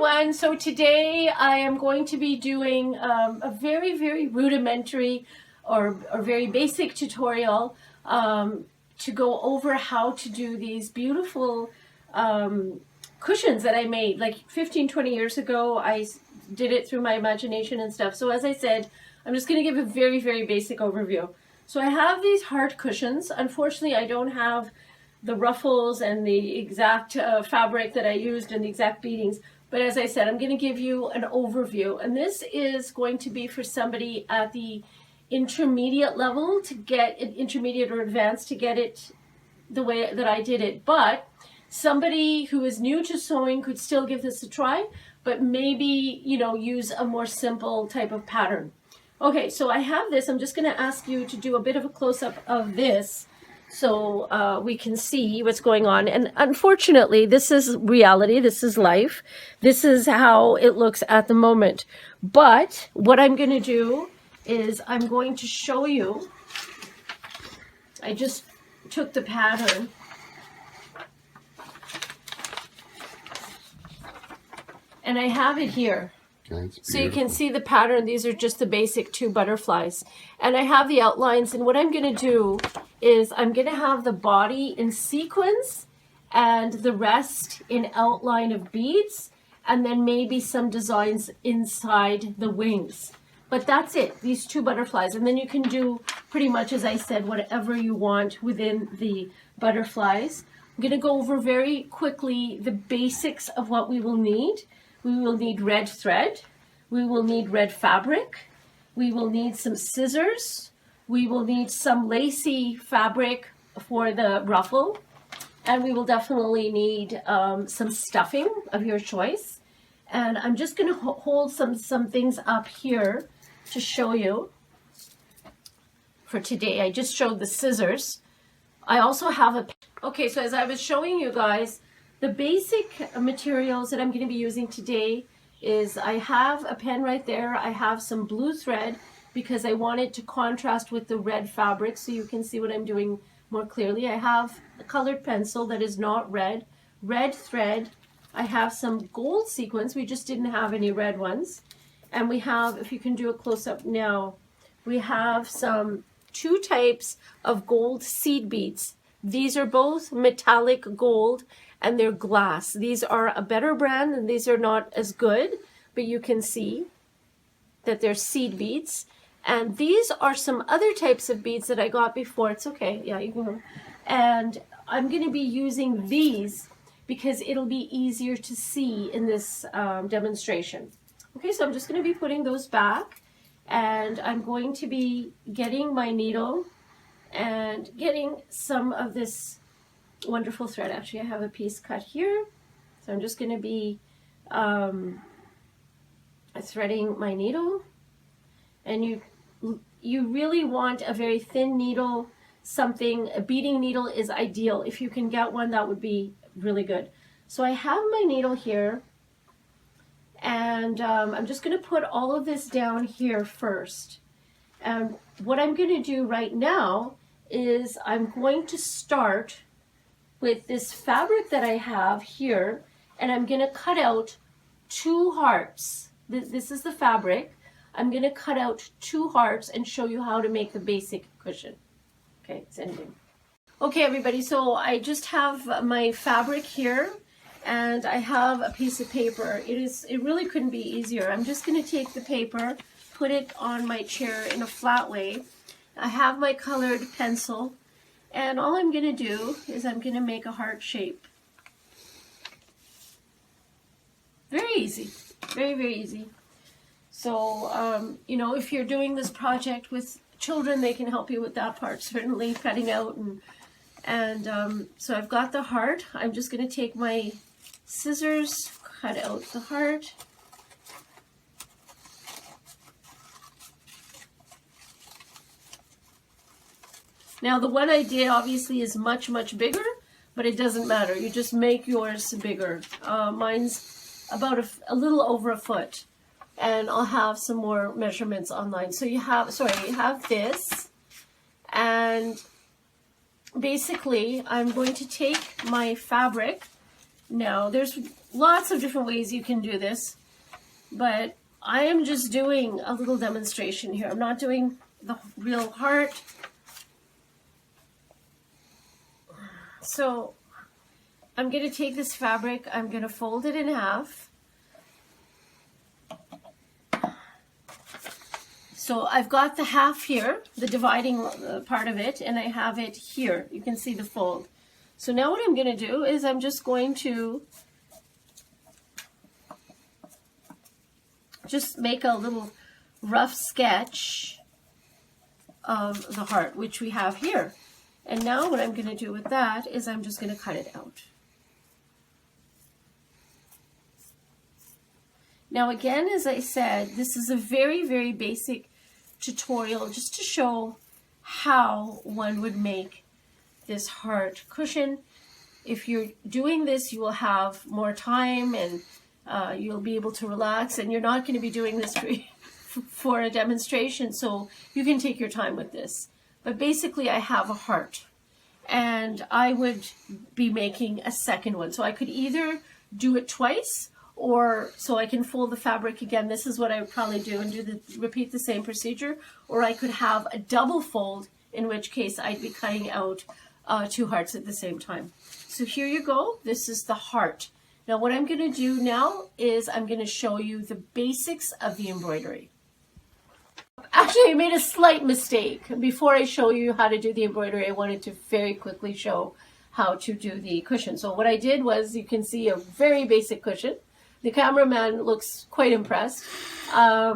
everyone. So today I am going to be doing a very rudimentary or very basic tutorial to go over how to do these beautiful cushions that I made like 15-20 years ago. I did it through my imagination and stuff. So as I said, I'm just going to give a very basic overview. So I have these heart cushions. Unfortunately, I don't have the ruffles and the exact fabric that I used and the exact beadings. But as I said, I'm going to give you an overview. And this is going to be for somebody at the intermediate level to get it, intermediate or advanced to get it the way that I did it. But somebody who is new to sewing could still give this a try, but maybe, you know, use a more simple type of pattern. Okay, so I have this. I'm just going to ask you to do a bit of a close-up of this so we can see what's going on. And unfortunately, this is reality. This is life. This is how it looks at the moment. But what I'm going to do is I'm going to show you. I just took the pattern. And I have it here. So you can see the pattern. These are just the basic 2 butterflies. And I have the outlines. And what I'm going to do is I'm going to have the body in sequins and the rest in outline of beads. And then maybe some designs inside the wings. But that's it, these 2 butterflies. And then you can do pretty much, as I said, whatever you want within the butterflies. I'm going to go over very quickly the basics of what we will need. We will need red thread, we will need red fabric, we will need some scissors, we will need some lacy fabric for the ruffle, and we will definitely need some stuffing of your choice. And I'm just going to hold some things up here to show you for today. I just showed the scissors. I also have a... Okay, so as I was showing you guys, the basic materials that I'm going to be using today is I have a pen right there. I have some blue thread because I want it to contrast with the red fabric so you can see what I'm doing more clearly. I have a colored pencil that is not red. Red thread. I have some gold sequins. We just didn't have any red ones. And we have, if you can do a close-up now, we have some 2 types of gold seed beads. These are both metallic gold and they're glass. These are a better brand and these are not as good, but you can see that they're seed beads. And these are some other types of beads that I got before. It's okay, yeah, you can. And I'm going to be using these because it'll be easier to see in this demonstration. Okay, so I'm just going to be putting those back and I'm going to be getting my needle and getting some of this wonderful thread. Actually, I have a piece cut here, so I'm just going to be threading my needle. And you really want a very thin needle. A beading needle is ideal. If you can get one, that would be really good. So I have my needle here, and I'm just going to put all of this down here first. And what I'm going to do right now is I'm going to start with this fabric that I have here, and I'm going to cut out 2 hearts. This is the fabric. I'm going to cut out 2 hearts and show you how to make the basic cushion. Okay, it's ending. Okay, everybody, so I just have my fabric here, and I have a piece of paper. It really couldn't be easier. I'm just going to take the paper, put it on my chair in a flat way. I have my colored pencil, and all I'm going to do is I'm going to make a heart shape. Very easy, very easy. So, you know, if you're doing this project with children, they can help you with that part, certainly cutting out. And so I've got the heart. I'm just going to take my scissors, cut out the heart. Now the one I did obviously is much bigger, but it doesn't matter. You just make yours bigger. Mine's about a little over a foot, and I'll have some more measurements online. So you have this, and basically I'm going to take my fabric Now, there's lots of different ways you can do this, but I am just doing a little demonstration here. I'm not doing the real heart. So I'm going to take this fabric, I'm going to fold it in half. So I've got the half here, the dividing part of it, and I have it here. You can see the fold. So now what I'm going to do is I'm just going to just make a little rough sketch of the heart, which we have here. And now what I'm going to do with that is I'm just going to cut it out. Now again, as I said, this is a very, very basic tutorial just to show how one would make this heart cushion. If you're doing this, you will have more time and you'll be able to relax, and you're not going to be doing this for a demonstration, so you can take your time with this. But basically I have a heart and I would be making a second one. So I could either do it twice, or so I can fold the fabric again. This is what I would probably do and repeat the same procedure. Or I could have a double fold, in which case I'd be cutting out 2 hearts at the same time. So here you go. This is the heart. Now what I'm going to do now is I'm going to show you the basics of the embroidery. Actually, I made a slight mistake. Before I show you how to do the embroidery, I wanted to very quickly show how to do the cushion. So what I did was, you can see a very basic cushion. The cameraman looks quite impressed.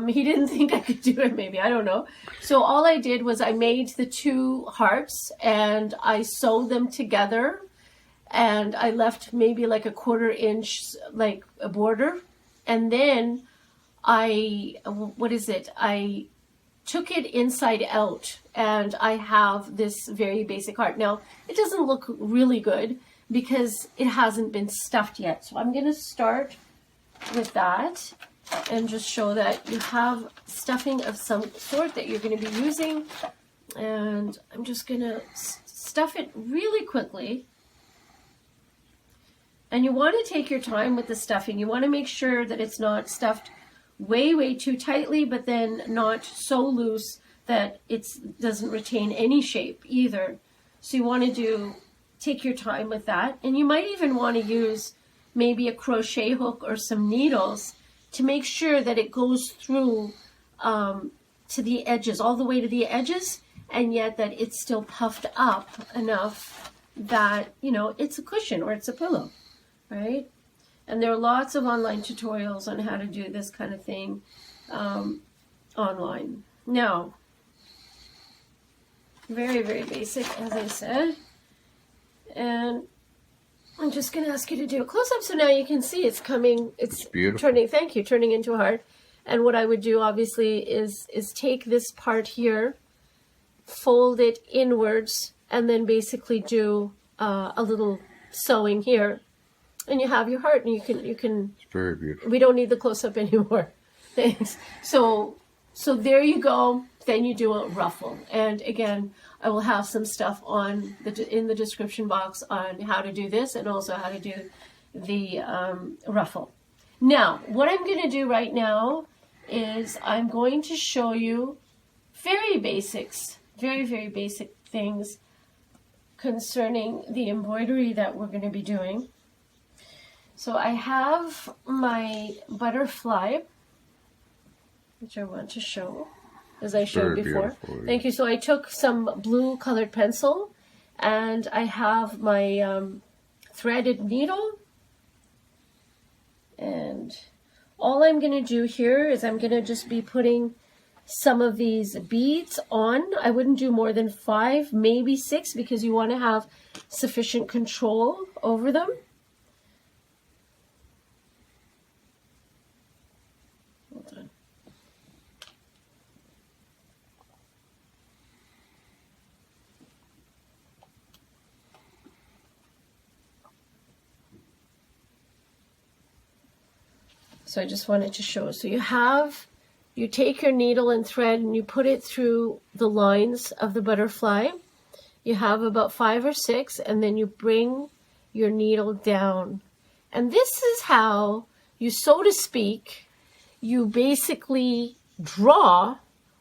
He didn't think I could do it, maybe, I don't know. So all I did was I made the 2 hearts and I sewed them together, and I left maybe like a 1/4 inch like a border, and then I took it inside out, and I have this very basic heart. Now it doesn't look really good because it hasn't been stuffed yet, so I'm going to start with that and just show that you have stuffing of some sort that you're going to be using. And I'm just going to stuff it really quickly. And you want to take your time with the stuffing. You want to make sure that it's not stuffed way too tightly, but then not so loose that it doesn't retain any shape either. So you want to take your time with that. And you might even want to use maybe a crochet hook or some needles to make sure that it goes through to the edges, all the way to the edges, and yet that it's still puffed up enough that, you know, it's a cushion or it's a pillow, right? And there are lots of online tutorials on how to do this kind of thing online. Now, very basic, as I said. And I'm just going to ask you to do a close-up so now you can see it's coming. It's beautiful. Turning into a heart. And what I would do, obviously, is take this part here, fold it inwards, and then basically do a little sewing here. And you have your heart, and you can. It's very beautiful. We don't need the close-up anymore. Thanks. So there you go. Then you do a ruffle. And again, I will have some stuff in the description box on how to do this, and also how to do the ruffle. Now, what I'm going to do right now is I'm going to show you very basic things concerning the embroidery that we're going to be doing. So I have my butterfly, which I want to show, as I showed before. Thank you. So I took some blue colored pencil, and I have my threaded needle. And all I'm going to do here is I'm going to just be putting some of these beads on. I wouldn't do more than 5, maybe 6, because you want to have sufficient control over them. Hold on. So I just wanted to show. So you take your needle and thread and you put it through the lines of the butterfly. You have about 5 or 6, and then you bring your needle down. And this is how you, so to speak, you basically draw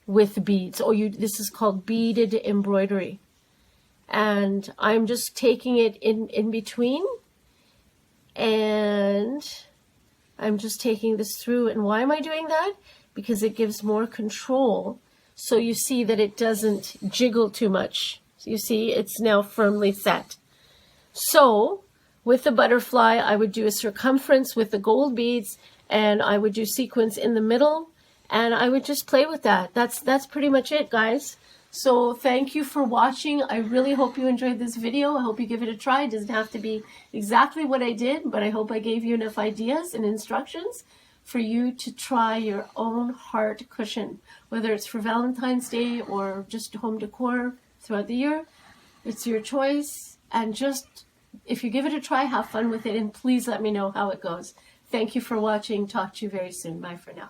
with beads, or this is called beaded embroidery. And I'm just taking it in between, and I'm just taking this through. And why am I doing that? Because it gives more control. So you see that it doesn't jiggle too much. So you see it's now firmly set. So with the butterfly, I would do a circumference with the gold beads, and I would do sequins in the middle, and I would just play with that. That's pretty much it, guys. So thank you for watching. I really hope you enjoyed this video. I hope you give it a try. It doesn't have to be exactly what I did, but I hope I gave you enough ideas and instructions for you to try your own heart cushion, whether it's for Valentine's Day or just home decor throughout the year. It's your choice. And just, if you give it a try, have fun with it, and please let me know how it goes. Thank you for watching. Talk to you very soon. Bye for now.